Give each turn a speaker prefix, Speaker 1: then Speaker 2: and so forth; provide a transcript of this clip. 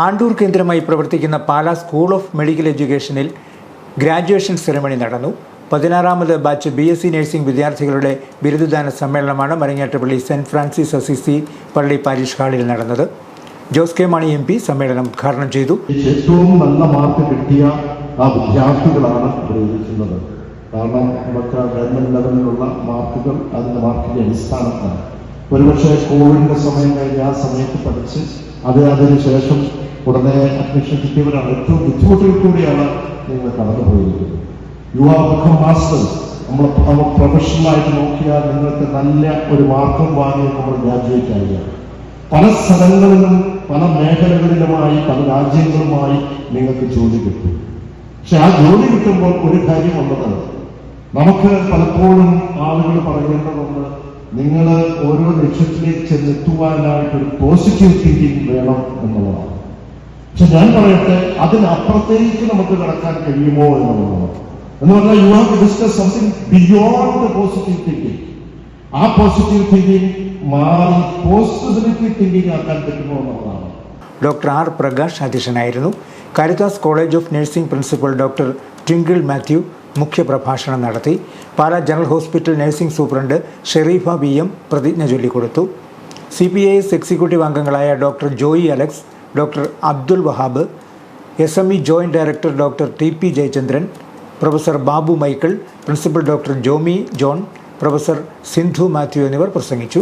Speaker 1: ആണ്ടൂർ കേന്ദ്രമായി പ്രവർത്തിക്കുന്ന Pala school of medical എഡ്യൂക്കേഷനിൽ ഗ്രാജുവേഷൻ സെറമണി നടന്നു. 16ാമത് ബാച്ച് BSc നഴ്സിംഗ് വിദ്യാർത്ഥികളുടെ ബിരുദദാന സമ്മേളനമാണ് മരങ്ങാട്ടുപള്ളി സെന്റ് ഫ്രാൻസിസ് അസിസി പള്ളി പാരിഷ് ഹാളിൽ നടന്നത്. ജോസ് കെ മാണി MP സമ്മേളനം ഉദ്ഘാടനം ചെയ്തു.
Speaker 2: ഏറ്റവും നല്ല മാർക്ക് കിട്ടിയ ആ വിദ്യാർത്ഥികളാണ് പ്രയോഗിക്കുന്നത്. കാരണം നമുക്ക് ഗവൺമെന്റ് ലെവലിലുള്ള മാർക്കുകൾ അതിൻ്റെ മാർക്കിന്റെ അടിസ്ഥാനത്തിലാണ്. ഒരുപക്ഷെ കോവിഡിന്റെ സമയം കഴിഞ്ഞ് ആ സമയത്ത് പഠിച്ച് അതിനുശേഷം ഉടനെ അഡ്മിഷൻ കിട്ടിയവരാണ്. ഏറ്റവും ബുദ്ധിമുട്ടിൽ കൂടിയാണ് നിങ്ങൾ കടന്നുപോയിരിക്കുന്നത്. You are become masters. നമ്മൾ പ്രൊഫഷണലായിട്ട് നോക്കിയാൽ നിങ്ങൾക്ക് നല്ല ഒരു മാർക്കും വാങ്ങി നമ്മൾ ഗ്രാജുവേറ്റ് ആവുകയാണ്. പല സ്ഥലങ്ങളിലും പല മേഖലകളിലുമായി പല രാജ്യങ്ങളുമായി നിങ്ങൾക്ക് ജോലി കിട്ടും. പക്ഷെ ആ ജോലി കിട്ടുമ്പോൾ ഒരു കാര്യമുള്ളത്, നമുക്ക് പലപ്പോഴും ആളുകൾ പറയേണ്ടതുണ്ട്, നിങ്ങൾ ഓരോ ലക്ഷ്യത്തിലേക്ക് ചെന്നെത്തുവാനായിട്ടൊരു പോസിറ്റീവ് തിങ്കിങ് വേണം എന്നുള്ളതാണ്. പക്ഷെ ഞാൻ പറയട്ടെ, അതിനപ്പുറത്തേക്ക് നമുക്ക് കടക്കാൻ കഴിയുമോ എന്നുള്ളതാണ്. എന്ന് പറഞ്ഞാൽ you have to discuss something beyond the positive thinking. ആ പോസിറ്റീവ് തിങ്കിങ് മാറി പോസിബിലിറ്റി തിങ്കിങ് ആക്കാൻ പറ്റുമോ എന്നുള്ളതാണ്.
Speaker 1: Doctor R. പ്രകാശ് അധ്യക്ഷനായിരുന്നു. Caritas college of nursing principal doctor Twinkle Mathew മുഖ്യപ്രഭാഷണം നടത്തി. Pala general hospital nursing superintendent Shereefa VM പ്രതിജ്ഞ ചൊല്ലിക്കൊടുത്തു. CPIS എക്സിക്യൂട്ടീവ് അംഗങ്ങളായ doctor Joy Alex, doctor Abdul Wahab, SME joint director doctor TP Jayachandran, professor Babu Michael, principal doctor Jomy John, professor Sindhu Mathew എന്നിവർ പ്രസംഗിച്ചു.